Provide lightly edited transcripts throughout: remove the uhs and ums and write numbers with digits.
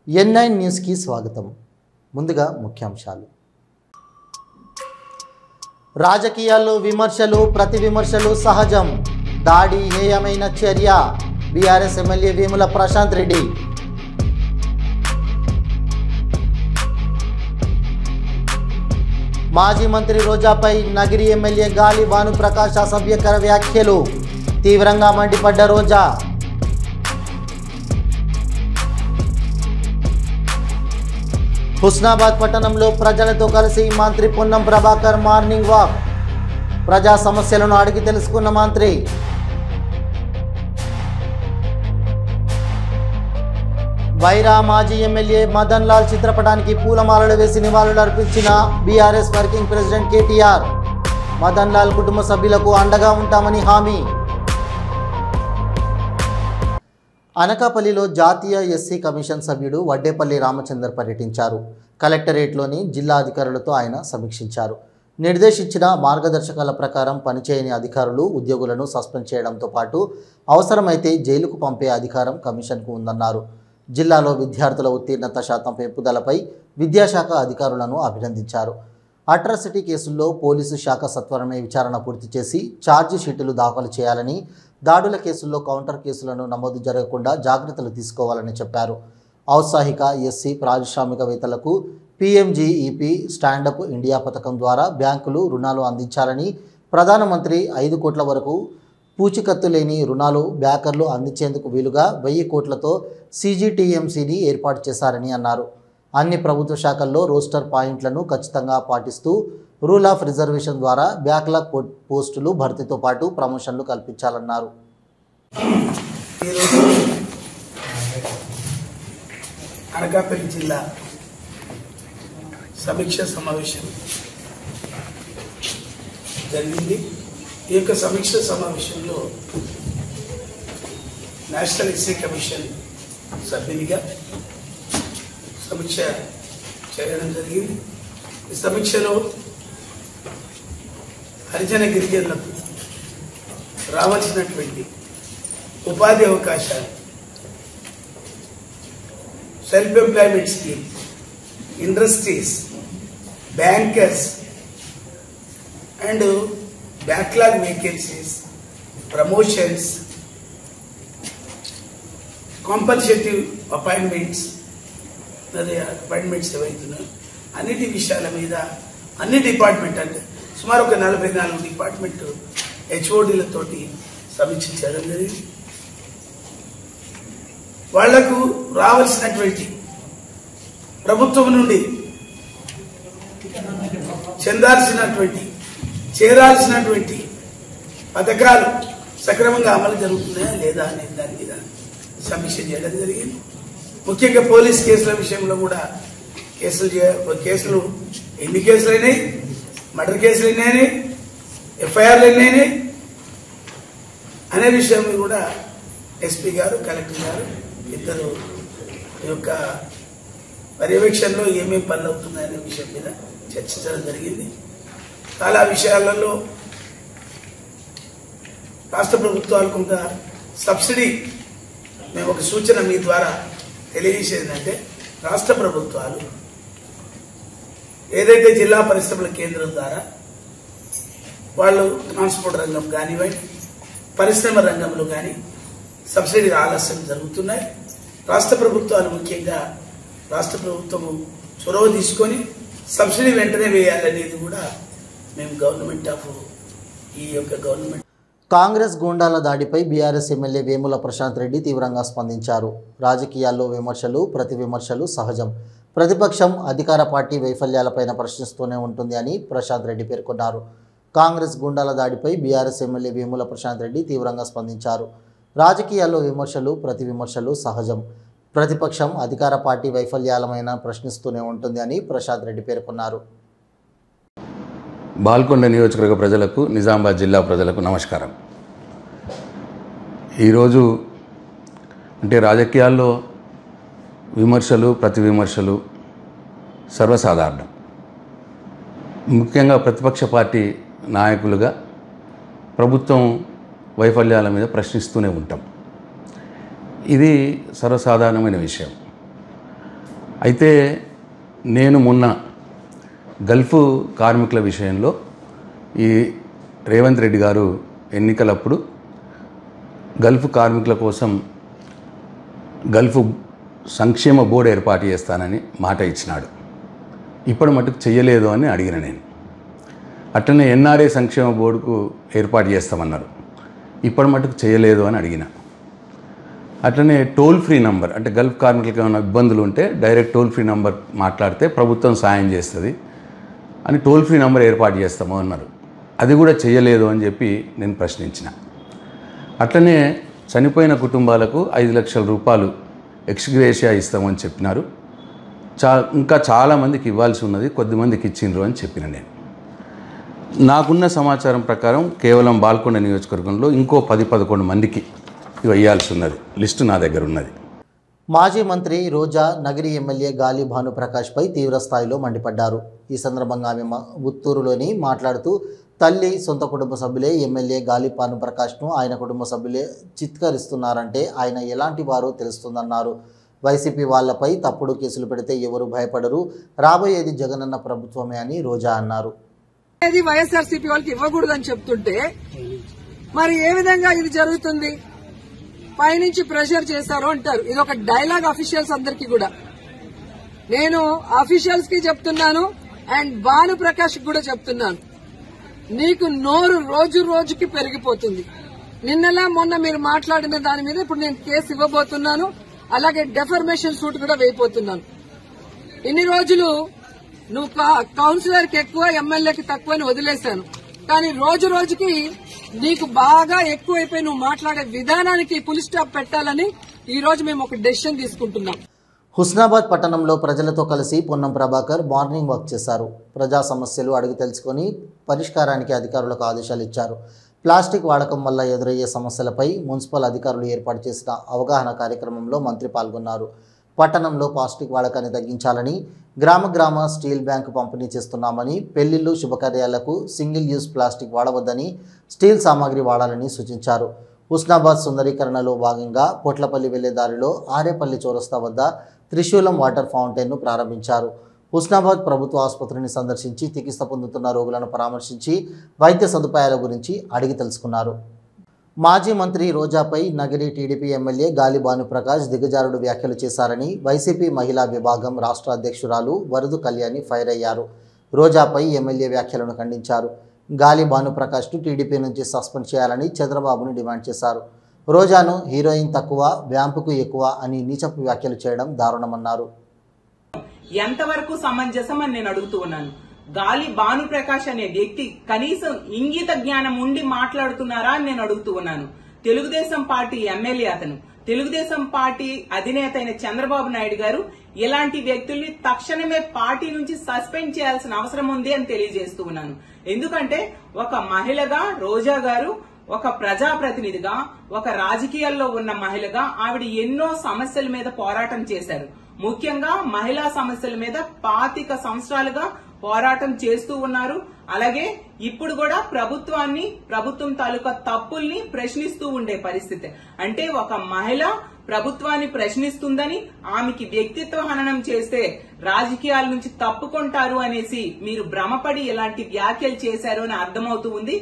N9 news కి స్వాగతం. ముందుగా ముఖ్యాంశాలు. రాజకీయాల్లో విమర్శలు ప్రతి విమర్శలు సహజం. దాడి హేయమైన చర్య. BRS MLA Vemula Prashanth Reddy. మాజీ మంత్రి రోజాపై నగిరి ఎమ్మెల్యే గాలి భానుప్రకాష్ అసభ్యకర వ్యాఖ్యలు. తీవ్రంగా మండిపడ్డ రోజా. హుస్నాబాద్ పట్టణంలో ప్రజలతో కలిసి మంత్రి పొన్నం ప్రభాకర్ మార్నింగ్ వాక్. ప్రజా సమస్యలను అడిగి తెలుసుకున్న మంత్రి. వైరా మాజీ ఎమ్మెల్యే మదన్ లాల్ చిత్రపటానికి పూలమాలలు వేసి నివాళులు అర్పించిన BRS working president KTR. Madan Lal కుటుంబ సభ్యులకు అండగా ఉంటామని హామీ. అనకాపల్లిలో జాతీయ ఎస్సీ కమిషన్ సభ్యుడు వడ్డేపల్లి రామచందర్ పర్యటించారు. కలెక్టరేట్లోని జిల్లా అధికారులతో ఆయన సమీక్షించారు. నిర్దేశించిన మార్గదర్శకాల ప్రకారం పనిచేయని అధికారులు ఉద్యోగులను సస్పెండ్ చేయడంతో పాటు అవసరమైతే జైలుకు పంపే అధికారం కమిషన్కు ఉందన్నారు. జిల్లాలో విద్యార్థుల ఉత్తీర్ణత శాతం పెంపుదలపై విద్యాశాఖ అధికారులను అభినందించారు. అట్రాసిటీ కేసుల్లో పోలీసు శాఖ సత్వరమే విచారణ పూర్తి చేసి ఛార్జీ షీటులు దాఖలు చేయాలని, దాడుల కేసుల్లో కౌంటర్ కేసులను నమోదు జరగకుండా జాగ్రత్తలు తీసుకోవాలని చెప్పారు. ఔత్సాహిక ఎస్సీ పారిశ్రామికవేత్తలకు పీఎంజీఈపీ స్టాండప్ ఇండియా పథకం ద్వారా బ్యాంకులు రుణాలు అందించాలని, ప్రధానమంత్రి 5 కోట్ల వరకు పూచికత్తు లేని రుణాలు బ్యాంకర్లు అందించేందుకు వీలుగా 1000 కోట్లతో సీజీటీఎంసీని ఏర్పాటు చేశారని అన్నారు. అన్ని ప్రభుత్వ శాఖల్లో రోస్టర్ పాయింట్లను ఖచ్చితంగా పాటిస్తూ రూల్ ఆఫ్ రిజర్వేషన్ ద్వారా బ్యాక్లాగ్ పోస్టులు భర్తీతో పాటు ప్రమోషన్లు కల్పించాలన్నారు. అనకాపల్లి జిల్లా సమీక్ష సమావేశం జరిగింది. ఈ యొక్క సమీక్ష సమావేశంలో నేషనల్ ఎస్సీ కమిషన్ సభ్యునిగా సమీక్ష చేయడం జరిగింది. ఈ సమీక్షలో హరిజన గిరిజనులకు రావాల్సినటువంటి ఉపాధి అవకాశాలు, self employment scheme, industries, bankers and backlog vacancies, promotions, compensative appointments ఏవైతున్నాయో అన్నిటి విషయాల మీద అన్ని డిపార్ట్మెంట్ అంటే సుమారు ఒక 44 డిపార్ట్మెంట్ హెచ్ఓడీలతోటి సమీక్షించడం జరిగింది. వాళ్లకు రావాల్సినటువంటి ప్రభుత్వం నుండి చేరాల్సినటువంటి పథకాలు సక్రమంగా అమలు జరుగుతున్నాయా లేదా అనే దాని మీద సమీక్ష చేయడం జరిగింది. ముఖ్యంగా పోలీస్ కేసుల విషయంలో కూడా కేసులు ఎన్ని కేసులు అయినాయి, మర్డర్ కేసులు ఎన్ని అయినాయి, ఎఫ్ఐఆర్లు ఎన్ని అయినాయి అనే విషయం కూడా ఎస్పీ గారు, కలెక్టర్ గారు ఇద్దరు యొక్క పర్యవేక్షణలో ఏమేమి పనులు అవుతున్నాయనే విషయం మీద చర్చించడం జరిగింది. చాలా విషయాలలో రాష్ట్ర ప్రభుత్వాలు కొంత సబ్సిడీ, మేము ఒక సూచన మీ ద్వారా తెలియజేసేదంటే రాష్ట్ర ప్రభుత్వాలు ఏదైతే జిల్లా పరిశ్రమల కేంద్రం ద్వారా వాళ్ళు ట్రాన్స్పోర్ట్ రంగం కానివ్వండి, పరిశ్రమ రంగంలో కానీ సబ్సిడీ ఆలస్యం జరుగుతున్నాయి. రాష్ట్ర ప్రభుత్వాలు ముఖ్యంగా రాష్ట్ర ప్రభుత్వము చొరవ తీసుకొని సబ్సిడీ వెంటనే వేయాలనేది కూడా మేము గవర్నమెంట్ కాంగ్రెస్ గూండాల దాడిపై బీఆర్ఎస్ ఎమ్మెల్యే వేముల ప్రశాంత్ రెడ్డి తీవ్రంగా స్పందించారు. రాజకీయాల్లో విమర్శలు ప్రతి విమర్శలు సహజం. ప్రతిపక్షం అధికార పార్టీ వైఫల్యాలపైన ప్రశ్నిస్తూనే ఉంటుంది అని ప్రశాంత్ రెడ్డి పేర్కొన్నారు. కాంగ్రెస్ గూండాల దాడిపై బీఆర్ఎస్ ఎమ్మెల్యే వేముల ప్రశాంత్ రెడ్డి తీవ్రంగా స్పందించారు. రాజకీయాల్లో విమర్శలు ప్రతి విమర్శలు సహజం. ప్రతిపక్షం అధికార పార్టీ వైఫల్యాలపైన ప్రశ్నిస్తూనే ఉంటుంది అని ప్రశాంత్ రెడ్డి పేర్కొన్నారు. బాల్కొండ నియోజకవర్గ ప్రజలకు, నిజామాబాద్ జిల్లా ప్రజలకు నమస్కారం. ఈరోజు అంటే రాజకీయాల్లో విమర్శలు ప్రతి విమర్శలు సర్వసాధారణం. ముఖ్యంగా ప్రతిపక్ష పార్టీ నాయకులుగా ప్రభుత్వం వైఫల్యాల మీద ప్రశ్నిస్తూనే ఉంటాం. ఇది సర్వసాధారణమైన విషయం. అయితే నేను మొన్న గల్ఫ్ కార్మికుల విషయంలో ఈ రేవంత్ రెడ్డి గారు ఎన్నికలప్పుడు గల్ఫ్ కార్మికుల కోసం గల్ఫ్ సంక్షేమ బోర్డు ఏర్పాటు చేస్తానని మాట ఇచ్చినాడు. ఇప్పుడు మటుకు చెయ్యలేదు అని అడిగిన నేను. అట్లనే ఎన్ఆర్ఏ సంక్షేమ బోర్డుకు ఏర్పాటు చేస్తామన్నారు. ఇప్పుడు మటుకు చేయలేదు అని అడిగిన. అట్లనే టోల్ ఫ్రీ నంబర్, అంటే గల్ఫ్ కార్మికులకు ఏమైనా ఇబ్బందులు ఉంటే డైరెక్ట్ టోల్ ఫ్రీ నంబర్ మాట్లాడితే ప్రభుత్వం సాయం చేస్తుంది అని టోల్ ఫ్రీ నంబర్ ఏర్పాటు చేస్తాము అన్నారు. అది కూడా చేయలేదు అని చెప్పి నేను ప్రశ్నించిన. అట్లనే చనిపోయిన కుటుంబాలకు 5 లక్షల రూపాయలు ఎక్స్గ్రేషియా ఇస్తామని చెప్పినారు. ఇంకా చాలామందికి ఇవ్వాల్సి ఉన్నది, కొద్దిమందికి ఇచ్చిండ్రు అని చెప్పిన నేను. నాకున్న సమాచారం ప్రకారం కేవలం బాల్కొండ నియోజకవర్గంలో ఇంకో 10-11 మందికి ఇవి వేయాల్సి ఉన్నది. లిస్టు నా దగ్గర ఉన్నది. మాజీ మంత్రి రోజా నగరి ఎమ్మెల్యే గాలి భానుప్రకాష్పై తీవ్రస్థాయిలో మండిపడ్డారు. ఈ సందర్భంగా ఆమె ఉత్తూరులోని మాట్లాడుతూ తల్లి, సొంత కుటుంబ సభ్యులే ఎమ్మెల్యే గాలి భానుప్రకాష్ను ఆయన కుటుంబ సభ్యులే చిత్కరిస్తున్నారంటే ఆయన ఎలాంటి వారో తెలుస్తుందన్నారు. వైసీపీ వాళ్లపై తప్పుడు కేసులు పెడితే ఎవరు భయపడరు, రాబోయేది జగనన్న ప్రభుత్వమే అని రోజా అన్నారు. వైఎస్ఆర్సీపీ వాళ్ళకి ఇవ్వకూడదని చెప్తుంటే మరి ఏ విధంగా ఇది జరుగుతుంది? పైనుంచి ప్రెషర్ చేశారు అంటారు. ఇది ఒక డైలాగ్ అఫీషియల్స్ అందరికీ కూడా. నేను అఫీషియల్స్ కి చెప్తున్నాను అండ్ భానుప్రకాష్ కూడా చెప్తున్నాను, నీకు నోరు రోజు రోజుకి పెరిగిపోతుంది. నిన్నలా మొన్న మీరు మాట్లాడిన దాని మీద ఇప్పుడు నేను కేసు ఇవ్వబోతున్నాను. అలాగే డెఫర్మేషన్ సూట్ కూడా వేయబోతున్నాను. ఇన్ని రోజులు నువ్వు కౌన్సిలర్కి ఎక్కువ, ఎమ్మెల్యేకి తక్కువ అని వదిలేశాను. కానీ రోజు రోజుకి నీకు బాగా ఎక్కువైపోయి నువ్వు మాట్లాడే విధానానికి ఫుల్ స్టాప్ పెట్టాలని ఈ రోజు మేము ఒక డెసిషన్ తీసుకుంటున్నాం. హుస్నాబాద్ పట్టణంలో ప్రజలతో కలిసి పొన్నం ప్రభాకర్ మార్నింగ్ వాక్ చేశారు. ప్రజా సమస్యలు అడిగి తెలుసుకొని పరిష్కారానికి అధికారులకు ఆదేశాలు ఇచ్చారు. ప్లాస్టిక్ వాడకం వల్ల ఎదురయ్యే సమస్యలపై మున్సిపల్ అధికారులు ఏర్పాటు చేసిన అవగాహన కార్యక్రమంలో మంత్రి పాల్గొన్నారు. పట్టణంలో ప్లాస్టిక్ వాడకాన్ని తగ్గించాలని, గ్రామ స్టీల్ బ్యాంకు పంపిణీ చేస్తున్నామని, పెళ్లిళ్లు, శుభకార్యాలకు సింగిల్ యూజ్ ప్లాస్టిక్ వాడవద్దని, స్టీల్ సామాగ్రి వాడాలని సూచించారు. హుస్నాబాద్ సుందరీకరణలో భాగంగా పొట్లపల్లి వెళ్లే దారిలో ఆరేపల్లి చౌరస్తా వద్ద త్రిశూలం వాటర్ ఫౌంటైన్ను ప్రారంభించారు. హుస్నాబాద్ ప్రభుత్వ ఆసుపత్రిని సందర్శించి చికిత్స పొందుతున్న రోగులను పరామర్శించి వైద్య సదుపాయాల గురించి అడిగి తెలుసుకున్నారు. మాజీ మంత్రి రోజాపై నగరి టీడీపీ ఎమ్మెల్యే గాలి భానుప్రకాష్ దిగజారుడు వ్యాఖ్యలు చేశారని వైసీపీ మహిళా విభాగం రాష్ట్ర అధ్యక్షురాలు వరదు కళ్యాణి ఫైర్ అయ్యారు. రోజాపై ఎమ్మెల్యే వ్యాఖ్యలను ఖండించారు. గాలి భానుప్రకాష్ను టీడీపీ నుంచి సస్పెండ్ చేయాలని చంద్రబాబును డిమాండ్ చేశారు. రోజాను హీరోయిన్ తక్కువ, వ్యాంపుకు ఎక్కువ అని నీచపు వ్యాఖ్యలు చేయడం దారుణమన్నారు. ఎంతవరకు సమంజసం అని నేను అడుగుతూ ఉన్నాను. గాలి భానుప్రకాష్ అనే వ్యక్తి కనీసం ఇంగిత జ్ఞానం ఉండి మాట్లాడుతున్నారా అని నేను అడుగుతూ ఉన్నాను. తెలుగుదేశం పార్టీ ఎమ్మెల్యే అతను. తెలుగుదేశం పార్టీ అధినేత అయిన చంద్రబాబు నాయుడు గారు ఇలాంటి వ్యక్తుల్ని తక్షణమే పార్టీ నుంచి సస్పెండ్ చేయాల్సిన అవసరం ఉంది అని తెలియజేస్తూ ఉన్నాను. ఎందుకంటే ఒక మహిళగా రోజా గారు, ఒక ప్రజాప్రతినిధిగా, ఒక రాజకీయాల్లో ఉన్న మహిళగా ఆవిడ ఎన్నో సమస్యల మీద పోరాటం చేశారు. ముఖ్యంగా మహిళా సమస్యల మీద 25 సంవత్సరాలుగా పోరాటం చేస్తూ ఉన్నారు. అలాగే ఇప్పుడు కూడా ప్రభుత్వం తాలూకా తప్పుల్ని ప్రశ్నిస్తూ ఉండే పరిస్థితి. అంటే ఒక మహిళ ప్రభుత్వాన్ని ప్రశ్నిస్తుందని, ఆమెకి వ్యక్తిత్వ హననం చేస్తే రాజకీయాల నుంచి తప్పుకుంటారు అనేసి మీరు భ్రమపడి ఇలాంటి వ్యాఖ్యలు చేశారు అని అర్థమవుతూ ఉంది.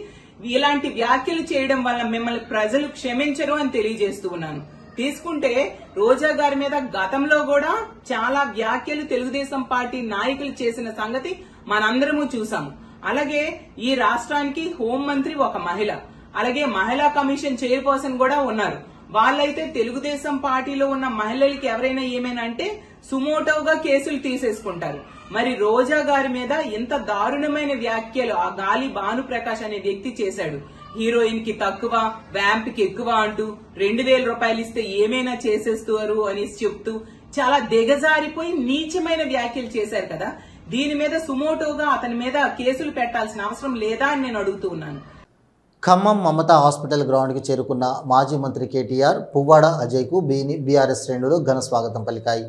ఇలాంటి వ్యాఖ్యలు చేయడం వల్ల మిమ్మల్ని ప్రజలు క్షమించరు అని తెలియజేస్తూ ఉన్నాను. తీసుకుంటే రోజా గారి మీద గతంలో కూడా చాలా వ్యాఖ్యలు తెలుగుదేశం పార్టీ నాయకులు చేసిన సంగతి మనందరము చూసాము. అలాగే ఈ రాష్ట్రానికి హోంమంత్రి ఒక మహిళ, అలాగే మహిళా కమిషన్ చైర్పర్సన్ కూడా ఉన్నారు. వాళ్ళైతే తెలుగుదేశం పార్టీలో ఉన్న మహిళలకి ఎవరైనా ఏమైనా అంటే సుమోటోగా కేసులు తీసేసుకుంటారు. మరి రోజా గారి మీద ఇంత దారుణమైన వ్యాఖ్యలు ఆ గాలి భానుప్రకాష్ అనే వ్యక్తి చేశాడు. హీరోయిన్ కి తక్కువ, వ్యాంప్ కి ఎక్కువ అంటూ 2000 రూపాయలు ఇస్తే ఏమైనా చేసేస్తారు అని చెప్తూ చాలా దిగజారిపోయి నీచమైన వ్యాఖ్యలు చేశారు కదా. దీని మీద సుమోటోగా అతని మీద కేసులు పెట్టాల్సిన అవసరం లేదా అని నేను అడుగుతూ ఉన్నాను. ఖమ్మం మమతా హాస్పిటల్ గ్రౌండ్కి చేరుకున్న మాజీ మంత్రి కేటీఆర్, పువ్వాడ అజయ్కు బీఆర్ఎస్ శ్రేణులు ఘన స్వాగతం పలికాయి.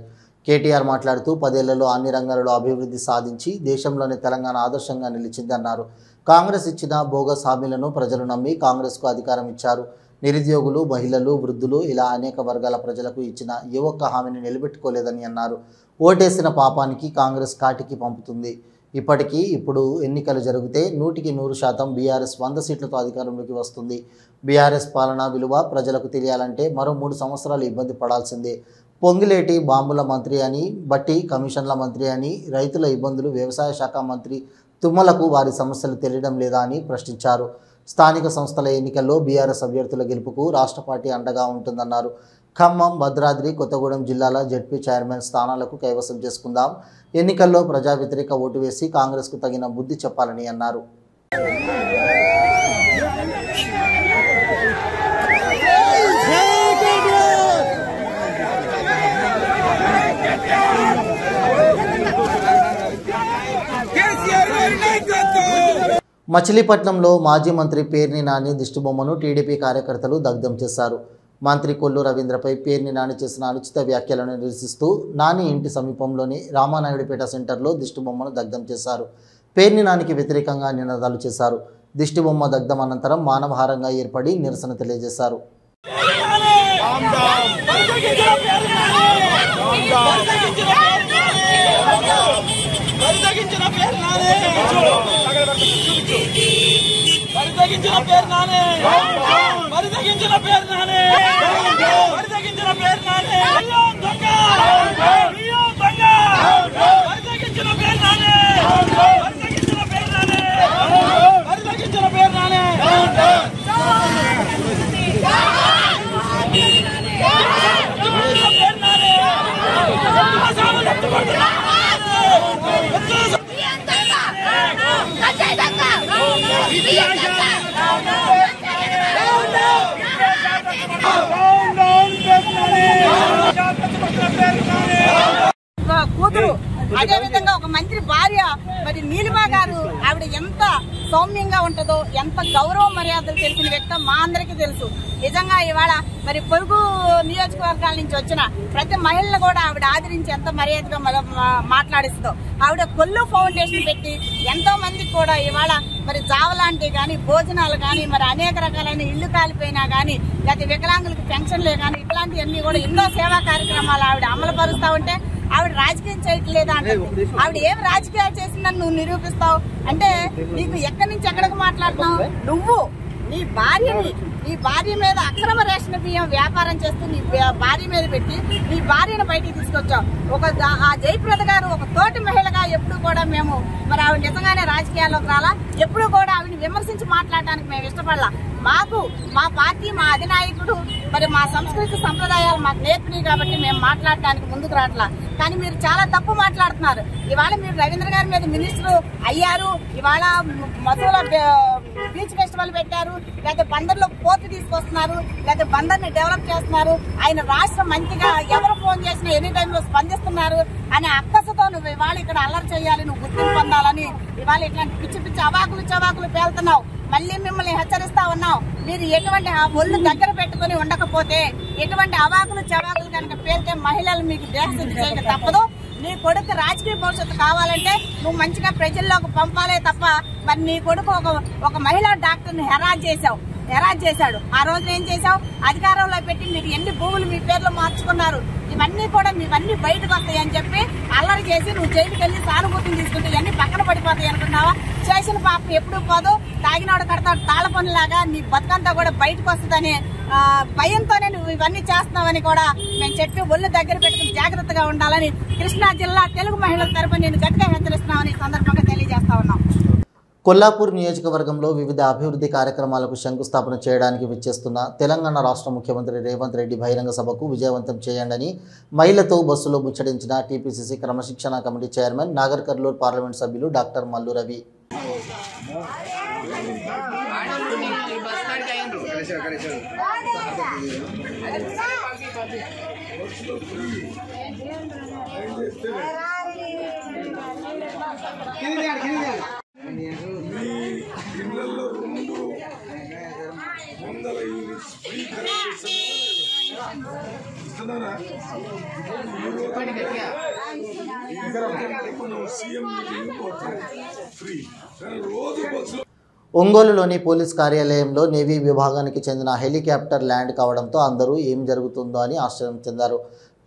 కేటీఆర్ మాట్లాడుతూ 10 ఏళ్లలో అన్ని రంగాలలో అభివృద్ధి సాధించి దేశంలోని తెలంగాణ ఆదర్శంగా నిలిచిందన్నారు. కాంగ్రెస్ ఇచ్చిన బోగస్ హామీలను ప్రజలు నమ్మి కాంగ్రెస్కు అధికారం ఇచ్చారు. నిరుద్యోగులు, మహిళలు, వృద్ధులు ఇలా అనేక వర్గాల ప్రజలకు ఇచ్చిన ఏ ఒక్క హామీని నిలబెట్టుకోలేదని అన్నారు. ఓటేసిన పాపానికి కాంగ్రెస్ కాటికి పంపుతుంది. ఇప్పుడు ఎన్నికలు జరిగితే 100% బీఆర్ఎస్ 100 సీట్లతో అధికారంలోకి వస్తుంది. బీఆర్ఎస్ పాలనా విలువ ప్రజలకు తెలియాలంటే మరో 3 సంవత్సరాలు ఇబ్బంది పడాల్సిందే. పొంగిలేటి బాంబుల మంత్రి అని, బట్టి కమిషన్ల మంత్రి అని, రైతుల ఇబ్బందులు వ్యవసాయ శాఖ మంత్రి తుమ్మలకు వారి సమస్యలు తెలియడం లేదా అని ప్రశ్నించారు. స్థానిక సంస్థల ఎన్నికల్లో బీఆర్ఎస్ అభ్యర్థుల గెలుపుకు రాష్ట్ర పార్టీ అండగా ఉంటుందన్నారు. ఖమ్మం, భద్రాద్రి, కొత్తగూడెం జిల్లాల జెడ్పీ చైర్మన్ స్థానాలకు కైవసం చేసుకుందాం. ఎన్నికల్లో ప్రజా వ్యతిరేక ఓటు వేసి కాంగ్రెస్కు తగిన బుద్ధి చెప్పాలని అన్నారు. మచిలీపట్నంలో మాజీ మంత్రి పేర్ని నాని దిష్టిబొమ్మను టీడీపీ కార్యకర్తలు దగ్ధం చేశారు. మంత్రి కొల్లు రవీంద్రపై పేర్ని నాని చేసిన అనుచిత వ్యాఖ్యలను నిరసిస్తూ నాని ఇంటి సమీపంలోని రామానాయుడుపేట సెంటర్లో దిష్టిబొమ్మను దగ్ధం చేశారు. పేర్ని నానికి వ్యతిరేకంగా నినాదాలు చేశారు. దిష్టిబొమ్మ దగ్ధం అనంతరం మానవహారంగా ఏర్పడి నిరసన తెలియజేశారు. కూతురు అదే విధంగా ఒక మంత్రి భార్య మరి నీలిమా గారు ఆవిడ ఎంత సౌమ్యంగా ఉంటుందో, ఎంత గౌరవ మర్యాదలు తెలిసిన వ్యక్తి మా అందరికీ తెలుసు. నిజంగా ఇవాళ మరి పొరుగు నియోజకవర్గాల నుంచి వచ్చిన ప్రతి మహిళను కూడా ఆవిడ ఆదరించి ఎంత మర్యాదగా మాట్లాడిస్తుందో. ఆవిడ కొల్లు ఫౌండేషన్ పెట్టి ఎంతో మందికి కూడా ఇవాళ మరి జావలాంటివి కానీ, భోజనాలు కానీ, మరి అనేక రకాలైన ఇళ్లు కాలిపోయినా కానీ, లేకపోతే వికలాంగులకు పెన్షన్లే కానీ, ఇట్లాంటివన్నీ కూడా ఎన్నో సేవా కార్యక్రమాలు ఆవిడ అమలు పరుస్తా ఉంటే ఆవిడ రాజకీయం చేయట్లేదా అంటే, ఆవిడ ఏం రాజకీయాలు చేసిందని నువ్వు నిరూపిస్తావు అంటే నీకు ఎక్కడి నుంచి ఎక్కడికి మాట్లాడుతున్నావు? నువ్వు నీ భార్య మీద అక్రమ రేషన్ బియ్యం వ్యాపారం చేస్తూ నీ భార్య మీద పెట్టి నీ భార్యను బయటికి తీసుకొచ్చావు. ఆ జయప్రద గారు ఒక తోటి మహిళగా ఎప్పుడు కూడా మేము మరి ఆవిడ నిజంగానే రాజకీయాల్లోకి రాలా, ఎప్పుడు కూడా ఆవిడని విమర్శించి మాట్లాడడానికి మేము ఇష్టపడలా. మాకు మా పార్టీ, మా అధినాయకుడు మరి మా సంస్కృతి సంప్రదాయాలు మాకు నేర్పినాయి కాబట్టి మేము మాట్లాడటానికి ముందుకు రావట్లా. కానీ మీరు చాలా తప్పు మాట్లాడుతున్నారు. ఇవాళ మీరు రవీంద్ర గారి మీద మినిస్టర్ అయ్యారు, ఇవాళ మసూల బీచ్ ఫెస్టివల్ పెట్టారు, లేకపోతే బందర్లో పోర్టు తీసుకొస్తున్నారు, లేకపోతే బందర్ని డెవలప్ చేస్తున్నారు, ఆయన రాష్ట్ర మంత్రిగా ఎవరు ఫోన్ చేసినా ఎనీ టైంలో స్పందిస్తున్నారు అనే అక్కసతో నువ్వు ఇవాళ ఇక్కడ అల్లరి చేయాలి, నువ్వు గుర్తింపు పొందాలని ఇవాళ ఇట్లాంటి పిచ్చి పిచ్చి అవాకులు పేలుతున్నావు. మళ్ళీ మిమ్మల్ని హెచ్చరిస్తా ఉన్నాం, మీరు ఎటువంటి ఒళ్ళు దగ్గర పెట్టుకుని ఉండకపోతే, ఎటువంటి అవాకులు చవాకులు కనుక పేలితే మహిళలు మీకు దేహశుద్ధి చేయక తప్పదు. నీ కొడుకు రాజకీయ భవిష్యత్తు కావాలంటే నువ్వు మంచిగా ప్రజల్లోకి పంపాలే తప్ప మరి నీ కొడుకు ఒక మహిళా డాక్టర్ని హెరాజ్ చేశాడు. ఆ రోజున ఏం చేశావు? అధికారంలో పెట్టి మీరు ఎన్ని భూములు మీ పేర్లు మార్చుకున్నారు, ఇవన్నీ కూడా మీవన్నీ బయటకు వస్తాయి అని చెప్పి అల్లరి చేసి నువ్వు జైలుకి వెళ్ళి సానుభూతిని తీసుకుంటే ఇవన్నీ పక్కన పడిపోతాయి అనుకున్నావా? చేసిన పాపం ఎప్పుడు పోదు, తాగినోడు కడతాడు తాళ పనులాగా నీ బతుకంతా కూడా బయటకు వస్తుందని భయంతోనే నువ్వు ఇవన్నీ చేస్తున్నావని కూడా మేము చెప్పి ఒళ్ళు దగ్గర పెట్టుకుని జాగ్రత్తగా ఉండాలని కృష్ణా జిల్లా తెలుగు మహిళల తరపున నేను గట్టిగా హెచ్చరిస్తున్నామని ఈ సందర్భంగా తెలియజేస్తా ఉన్నాం. కొల్లాపూర్ నియోజకవర్గంలో వివిధ అభివృద్ధి కార్యక్రమాలకు శంకుస్థాపన చేయడానికి విచ్చేస్తున్న తెలంగాణ రాష్ట్ర ముఖ్యమంత్రి రేవంత్ రెడ్డి బహిరంగ సభకు విజయవంతం చేయండని మహిళతో బస్సులో ముచ్చటించిన టీపీసీసీ క్రమశిక్షణ committee chairman Nagar Kurnool parliament సభ్యులు డాక్టర్ మల్లు రవి. ఒంగోలులోని పోలీస్ కార్యాలయంలో నేవీ విభాగానికి చెందిన హెలికాప్టర్ ల్యాండ్ కావడంతో అందరూ ఏం జరుగుతుందో అని ఆశ్చర్యం చెందారు.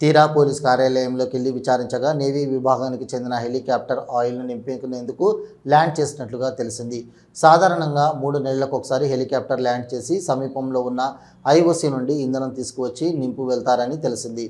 తీరా పోలీస్ కార్యాలయంలోకి వెళ్లి విచారించగా నేవీ విభాగానికి చెందిన హెలికాప్టర్ ఆయిల్ను నింపుకునేందుకు ల్యాండ్ చేసినట్లుగా తెలిసింది. సాధారణంగా 3 నెలలకు ఒకసారి హెలికాప్టర్ ల్యాండ్ చేసి సమీపంలో ఉన్న IOC నుండి ఇంధనం తీసుకువచ్చి నింపు వెళ్తారని తెలిసింది.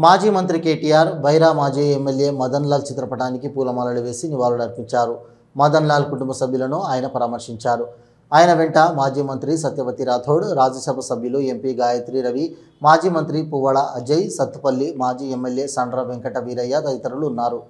మాజీ మంత్రి కేటీఆర్ బైరా మాజీ ఎమ్మెల్యే మదన్ లాల్ చిత్రపటానికి పూలమాలలు వేసి నివాళులర్పించారు. మదన్ లాల్ కుటుంబ సభ్యులను ఆయన పరామర్శించారు. ఆయన వెంట మాజీ మంత్రి సత్యవతి రాథోడ్, రాజ్యసభ సభ్యులు ఎంపీ గాయత్రి రవి, మాజీ మంత్రి పువ్వాడ అజయ్, సత్తుపల్లి మాజీ ఎమ్మెల్యే సండ్ర వెంకట వీరయ్య తదితరులు ఉన్నారు.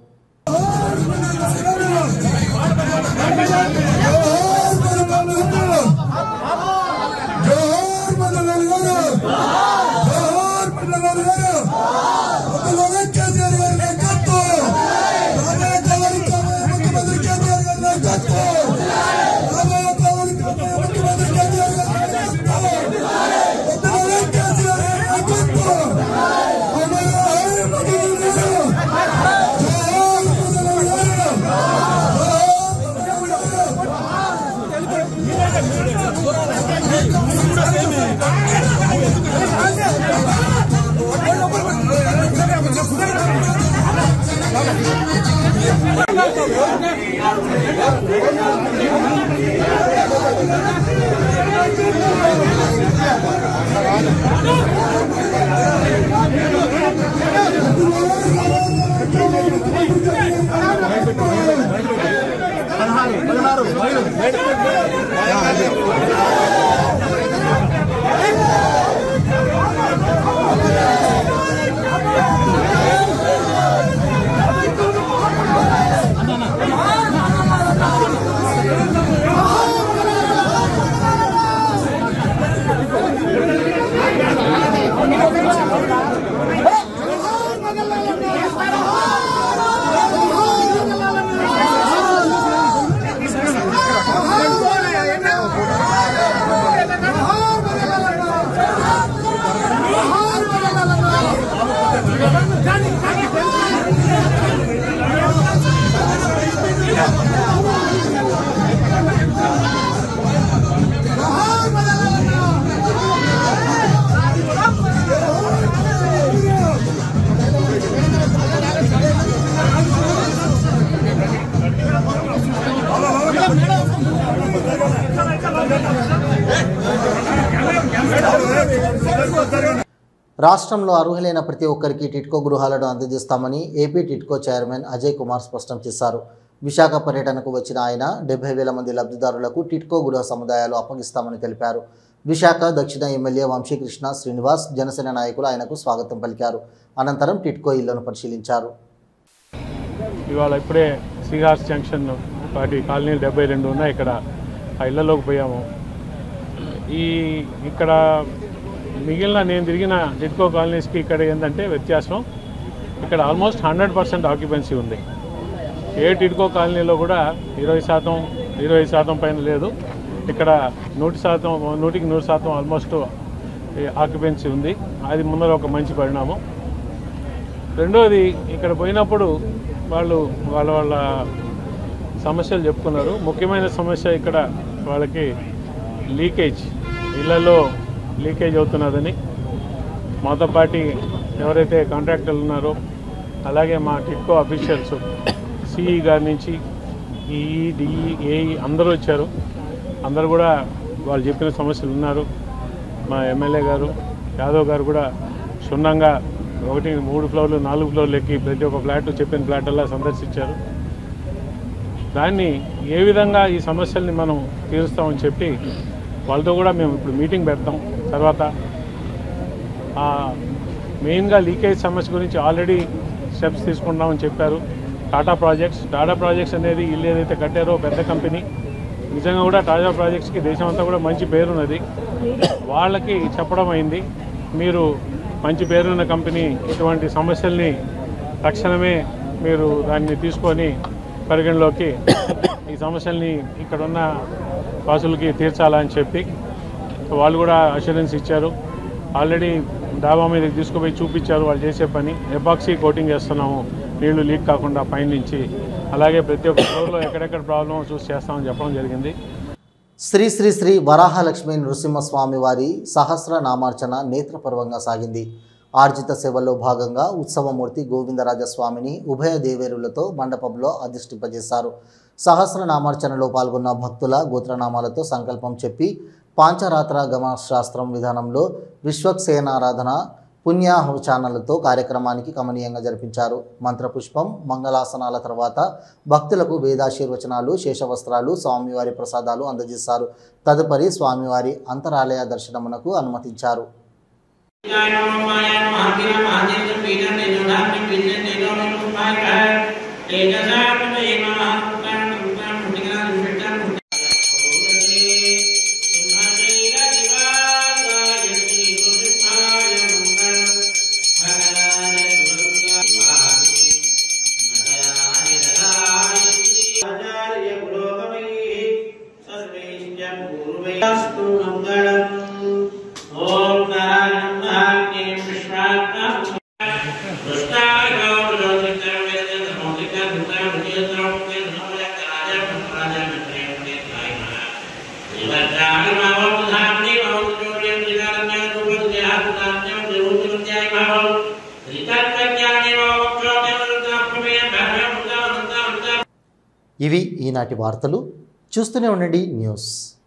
రాష్ట్రంలో అర్హులైన ప్రతి ఒక్కరికి టిట్కో గృహాలను అందజేస్తామని ఏపీ టిట్కో చైర్మన్ అజయ్ కుమార్ స్పష్టం చేశారు. విశాఖ పర్యటనకు వచ్చిన ఆయన 70,000 మంది లబ్ధిదారులకు టిట్కో గృహ సముదాయాలు అప్పగిస్తామని తెలిపారు. విశాఖ దక్షిణ ఎమ్మెల్యే వంశీకృష్ణ శ్రీనివాస్, జనసేన నాయకులు ఆయనకు స్వాగతం పలికారు. అనంతరం టిట్కో ఇళ్లను పరిశీలించారు. ఇవాళ ఇప్పుడే శ్రీహాస్ జంక్షన్ వాటి కాలనీలు 72 ఉన్నాయి. ఇక్కడ ఆ ఇళ్లలోకి పోయాము. ఇక్కడ మిగిలిన నేను తిరిగిన టిట్కో కాలనీస్కి ఇక్కడ ఏంటంటే వ్యత్యాసం, ఇక్కడ ఆల్మోస్ట్ 100% ఆక్యుపెన్సీ ఉంది. ఏ టిట్కో కాలనీలో కూడా 20% పైన లేదు. ఇక్కడ 100% ఆల్మోస్ట్ ఆక్యుపెన్సీ ఉంది. అది ముందర ఒక మంచి పరిణామం. రెండోది, ఇక్కడ పోయినప్పుడు వాళ్ళ సమస్యలు చెప్పుకున్నారు. ముఖ్యమైన సమస్య ఇక్కడ వాళ్ళకి లీకేజ్, ఇళ్లలో లీకేజ్ అవుతున్నదని మాతో పాటు ఎవరైతే కాంట్రాక్టర్లు ఉన్నారో అలాగే మా టిట్కో అఫీషియల్స్ సిఈ గారి నుంచి ఈఈ, డిఈ, ఏఈ అందరూ వచ్చారు. అందరూ కూడా వాళ్ళు చెప్పిన సమస్యలు ఉన్నారు. మా ఎమ్మెల్యే గారు యాదవ్ గారు కూడా క్షుణ్ణంగా 3 ఫ్లోర్లు 4 ఫ్లోర్లు ఎక్కి ప్రతి ఒక్క ఫ్లాట్ చెప్పిన ఫ్లాట్లా సందర్శించారు. దాన్ని ఏ విధంగా ఈ సమస్యల్ని మనం తీరుస్తామని చెప్పి వాళ్ళతో కూడా మేము ఇప్పుడు మీటింగ్ పెడతాం. తర్వాత మెయిన్గా లీకేజ్ సమస్య గురించి ఆల్రెడీ స్టెప్స్ తీసుకుంటామని చెప్పారు. టాటా ప్రాజెక్ట్స్ అనేది ఇల్లు ఏదైతే కట్టారో పెద్ద కంపెనీ, నిజంగా కూడా టాటా ప్రాజెక్ట్స్కి దేశం అంతా కూడా మంచి పేరున్నది. వాళ్ళకి చెప్పడం అయింది, మీరు మంచి పేరున్న కంపెనీ ఇటువంటి సమస్యల్ని తక్షణమే మీరు దాన్ని తీసుకొని పరిగణలోకి ఈ సమస్యల్ని ఇక్కడున్న వాసులకి తీర్చాలని చెప్పి వాళ్ళు కూడా అష్యూరెన్స్ ఇచ్చారు. ఆల్రెడీ డాబా మీదకి తీసుకుపోయి చూపించారు వాళ్ళు చేసే పని. ఎపాక్సీ కోటింగ్ చేస్తున్నాము నీళ్లు లీక్ కాకుండా పైనుంచి. అలాగే ప్రతి ఒక్క ఫ్లోర్లో ఎక్కడెక్కడ ప్రాబ్లమో చూసి చేస్తామని చెప్పడం జరిగింది. శ్రీ శ్రీ శ్రీ వరాహలక్ష్మి నృసింహస్వామి వారి సహస్రనామార్చన నేత్రపర్వంగా సాగింది. ఆర్జిత సేవల్లో భాగంగా ఉత్సవమూర్తి గోవిందరాజస్వామిని ఉభయ దేవేరులతో మండపంలో అధిష్ఠింపజేశారు. సహస్రనామార్చనలో పాల్గొన్న భక్తుల గోత్రనామాలతో సంకల్పం చెప్పి పాంచరాత్ర గమశాస్త్రం విధానంలో విశ్వక్సేనారాధన పుణ్యాహవచానాలతో కార్యక్రమానికి కమనీయంగా జరిపించారు. మంత్రపుష్పం మంగళాసనాల తర్వాత భక్తులకు వేదాశీర్వచనాలు శేషవస్త్రాలు స్వామివారి ప్రసాదాలు అందజేశారు. తదుపరి స్వామివారి అంతరాలయ దర్శనమునకు అనుమతించారు. ఇవి ఈనాటి వార్తలు. చూస్తూనే ఉండండి న్యూస్.